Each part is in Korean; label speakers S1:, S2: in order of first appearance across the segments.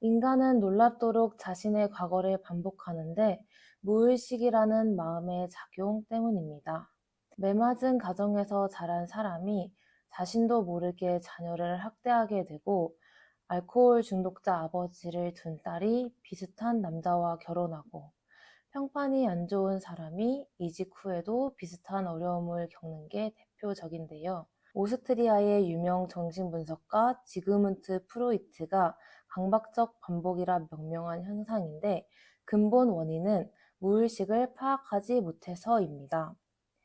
S1: 인간은 놀랍도록 자신의 과거를 반복하는데 무의식이라는 마음의 작용 때문입니다. 매맞은 가정에서 자란 사람이 자신도 모르게 자녀를 학대하게 되고 알코올 중독자 아버지를 둔 딸이 비슷한 남자와 결혼하고 평판이 안 좋은 사람이 이직 후에도 비슷한 어려움을 겪는 게 대표적인데요. 오스트리아의 유명 정신분석가 지그문트 프로이트가 강박적 반복이라 명명한 현상인데 근본 원인은 무의식을 파악하지 못해서입니다.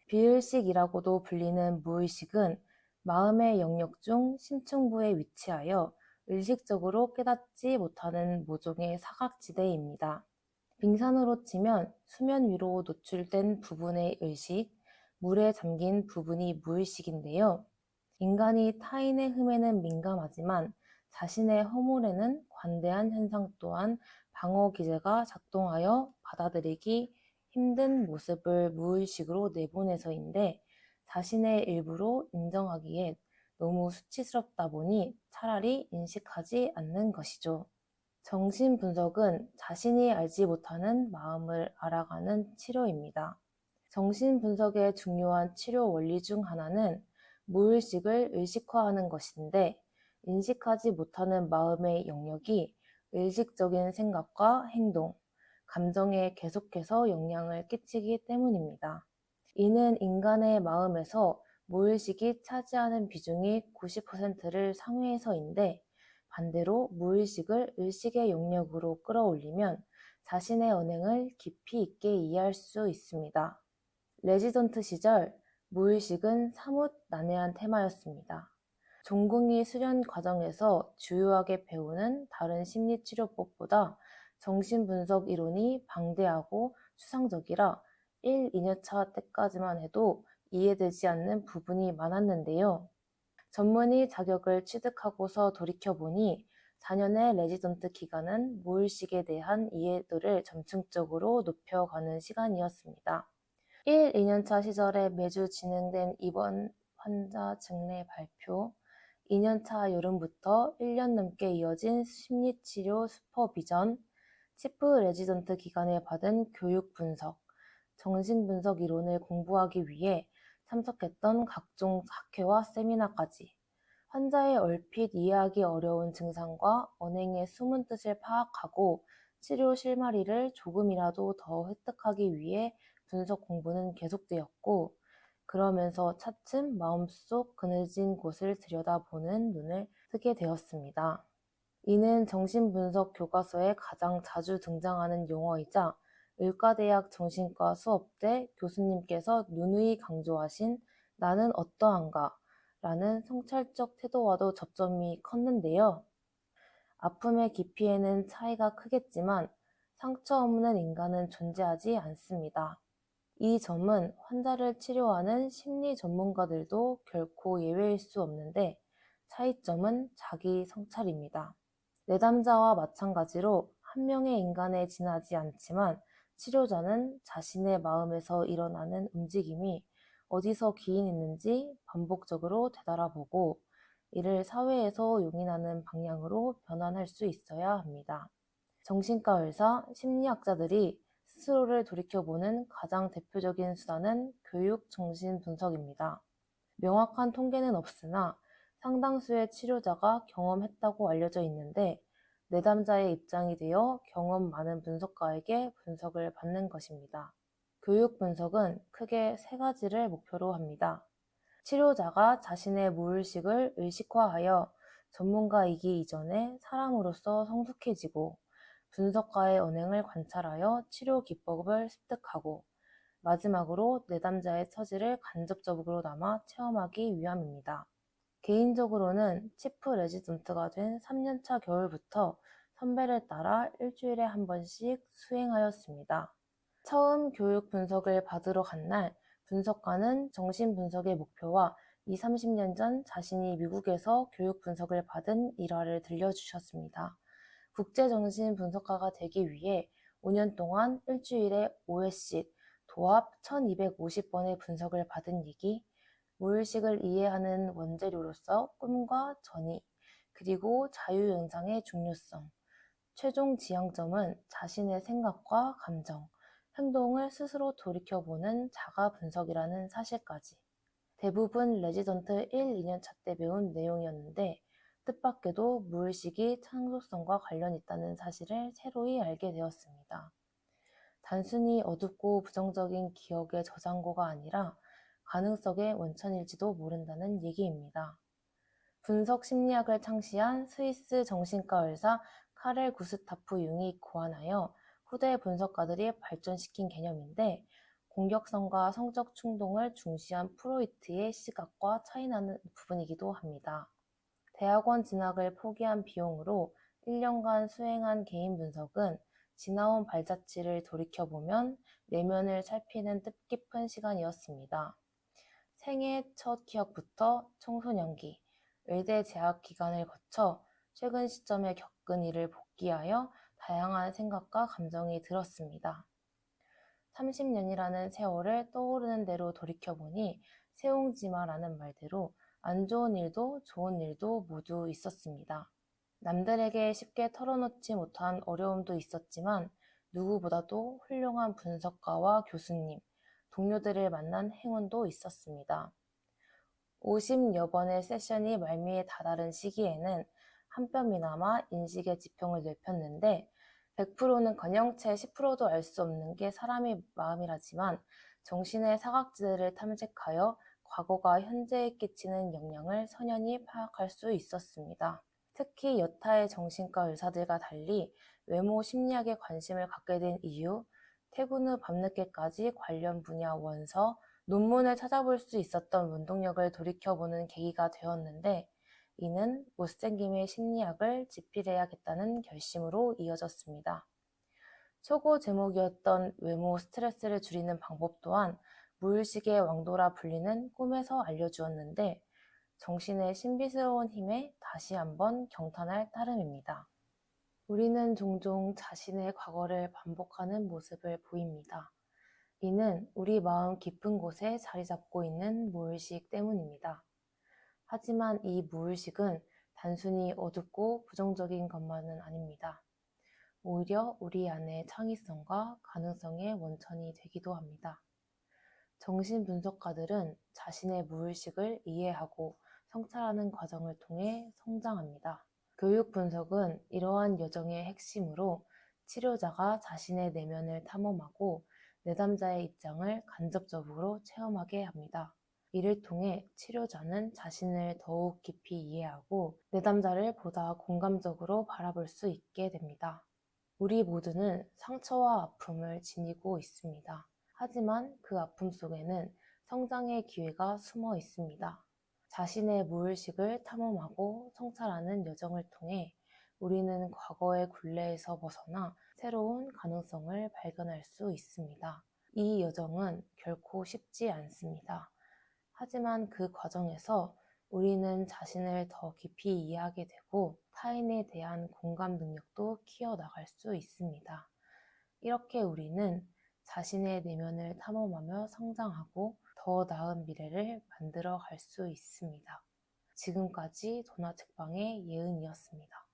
S1: 비의식이라고도 불리는 무의식은 마음의 영역 중 심층부에 위치하여 의식적으로 깨닫지 못하는 모종의 사각지대입니다. 빙산으로 치면 수면 위로 노출된 부분의 의식, 물에 잠긴 부분이 무의식인데요. 인간이 타인의 흠에는 민감하지만 자신의 허물에는 관대한 현상 또한 방어 기제가 작동하여 받아들이기 힘든 모습을 무의식으로 내보내서인데 자신의 일부로 인정하기엔 너무 수치스럽다 보니 차라리 인식하지 않는 것이죠. 정신분석은 자신이 알지 못하는 마음을 알아가는 치료입니다. 정신분석의 중요한 치료 원리 중 하나는 무의식을 의식화하는 것인데 인식하지 못하는 마음의 영역이 의식적인 생각과 행동, 감정에 계속해서 영향을 끼치기 때문입니다. 이는 인간의 마음에서 무의식이 차지하는 비중이 90%를 상회해서인데 반대로 무의식을 의식의 영역으로 끌어올리면 자신의 언행을 깊이 있게 이해할 수 있습니다. 레지던트 시절 무의식은 사뭇 난해한 테마였습니다. 종궁이 수련 과정에서 주요하게 배우는 다른 심리치료법보다 정신분석 이론이 방대하고 추상적이라 1, 2년차 때까지만 해도 이해되지 않는 부분이 많았는데요. 전문의 자격을 취득하고서 돌이켜보니 4년의 레지던트 기간은 무의식에 대한 이해도를 점층적으로 높여가는 시간이었습니다. 1, 2년차 시절에 매주 진행된 입원 환자 증례 발표, 2년차 여름부터 1년 넘게 이어진 심리치료 슈퍼비전, 치프 레지던트 기간에 받은 교육 분석, 정신분석 이론을 공부하기 위해 참석했던 각종 학회와 세미나까지 환자의 얼핏 이해하기 어려운 증상과 언행의 숨은 뜻을 파악하고 치료 실마리를 조금이라도 더 획득하기 위해 분석 공부는 계속되었고 그러면서 차츰 마음속 그늘진 곳을 들여다보는 눈을 뜨게 되었습니다. 이는 정신분석 교과서에 가장 자주 등장하는 용어이자 의과대학 정신과 수업때 교수님께서 누누이 강조하신 나는 어떠한가 라는 성찰적 태도와도 접점이 컸는데요. 아픔의 깊이에는 차이가 크겠지만 상처 없는 인간은 존재하지 않습니다. 이 점은 환자를 치료하는 심리 전문가들도 결코 예외일 수 없는데 차이점은 자기 성찰입니다. 내담자와 마찬가지로 한 명의 인간에 지나지 않지만 치료자는 자신의 마음에서 일어나는 움직임이 어디서 기인했는지 반복적으로 되돌아보고 이를 사회에서 용인하는 방향으로 변환할 수 있어야 합니다. 정신과 의사, 심리학자들이 스스로를 돌이켜보는 가장 대표적인 수단은 교육 정신 분석입니다. 명확한 통계는 없으나 상당수의 치료자가 경험했다고 알려져 있는데 내담자의 입장이 되어 경험 많은 분석가에게 분석을 받는 것입니다. 교육 분석은 크게 세 가지를 목표로 합니다. 치료자가 자신의 무의식을 의식화하여 전문가이기 이전에 사람으로서 성숙해지고 분석가의 언행을 관찰하여 치료 기법을 습득하고 마지막으로 내담자의 처지를 간접적으로나마 체험하기 위함입니다. 개인적으로는 치프 레지던트가 된 3년차 겨울부터 선배를 따라 일주일에 한 번씩 수행하였습니다. 처음 교육 분석을 받으러 간 날 분석가는 정신분석의 목표와 20, 30년 전 자신이 미국에서 교육 분석을 받은 일화를 들려주셨습니다. 국제정신분석가가 되기 위해 5년 동안 일주일에 5회씩 도합 1250번의 분석을 받은 얘기, 무의식을 이해하는 원재료로서 꿈과 전이, 그리고 자유영상의 중요성, 최종 지향점은 자신의 생각과 감정, 행동을 스스로 돌이켜보는 자가 분석이라는 사실까지. 대부분 레지던트 1, 2년차 때 배운 내용이었는데 뜻밖에도 무의식이 창조성과 관련이 있다는 사실을 새로이 알게 되었습니다. 단순히 어둡고 부정적인 기억의 저장고가 아니라 가능성의 원천일지도 모른다는 얘기입니다. 분석 심리학을 창시한 스위스 정신과 의사 카렐 구스타프 융이 고안하여 후대 분석가들이 발전시킨 개념인데 공격성과 성적 충동을 중시한 프로이트의 시각과 차이나는 부분이기도 합니다. 대학원 진학을 포기한 비용으로 1년간 수행한 개인 분석은 지나온 발자취를 돌이켜보면 내면을 살피는 뜻깊은 시간이었습니다. 생애 첫 기억부터 청소년기, 의대 재학 기간을 거쳐 최근 시점에 겪은 일을 복기하여 다양한 생각과 감정이 들었습니다. 30년이라는 세월을 떠오르는 대로 돌이켜보니 세옹지마라는 말대로 안 좋은 일도 좋은 일도 모두 있었습니다. 남들에게 쉽게 털어놓지 못한 어려움도 있었지만 누구보다도 훌륭한 분석가와 교수님, 동료들을 만난 행운도 있었습니다. 50여 번의 세션이 말미에 다다른 시기에는 한 뼘이나마 인식의 지평을 넓혔는데 100%는커녕 채 10%도 알 수 없는 게 사람의 마음이라지만 정신의 사각지대를 탐색하여 과거가 현재에 끼치는 영향을 선연히 파악할 수 있었습니다. 특히 여타의 정신과 의사들과 달리 외모 심리학에 관심을 갖게 된 이유, 퇴근 후 밤늦게까지 관련 분야 원서, 논문을 찾아볼 수 있었던 원동력을 돌이켜보는 계기가 되었는데 이는 못생김의 심리학을 집필해야겠다는 결심으로 이어졌습니다. 초고 제목이었던 외모 스트레스를 줄이는 방법 또한 무의식의 왕도라 불리는 꿈에서 알려주었는데 정신의 신비스러운 힘에 다시 한번 경탄할 따름입니다. 우리는 종종 자신의 과거를 반복하는 모습을 보입니다. 이는 우리 마음 깊은 곳에 자리 잡고 있는 무의식 때문입니다. 하지만 이 무의식은 단순히 어둡고 부정적인 것만은 아닙니다. 오히려 우리 안의 창의성과 가능성의 원천이 되기도 합니다. 정신분석가들은 자신의 무의식을 이해하고 성찰하는 과정을 통해 성장합니다. 교육분석은 이러한 여정의 핵심으로 치료자가 자신의 내면을 탐험하고 내담자의 입장을 간접적으로 체험하게 합니다. 이를 통해 치료자는 자신을 더욱 깊이 이해하고 내담자를 보다 공감적으로 바라볼 수 있게 됩니다. 우리 모두는 상처와 아픔을 지니고 있습니다. 하지만 그 아픔 속에는 성장의 기회가 숨어 있습니다. 자신의 무의식을 탐험하고 성찰하는 여정을 통해 우리는 과거의 굴레에서 벗어나 새로운 가능성을 발견할 수 있습니다. 이 여정은 결코 쉽지 않습니다. 하지만 그 과정에서 우리는 자신을 더 깊이 이해하게 되고 타인에 대한 공감 능력도 키워나갈 수 있습니다. 이렇게 우리는 자신의 내면을 탐험하며 성장하고 더 나은 미래를 만들어 갈 수 있습니다. 지금까지 도나 책방의 예은이었습니다.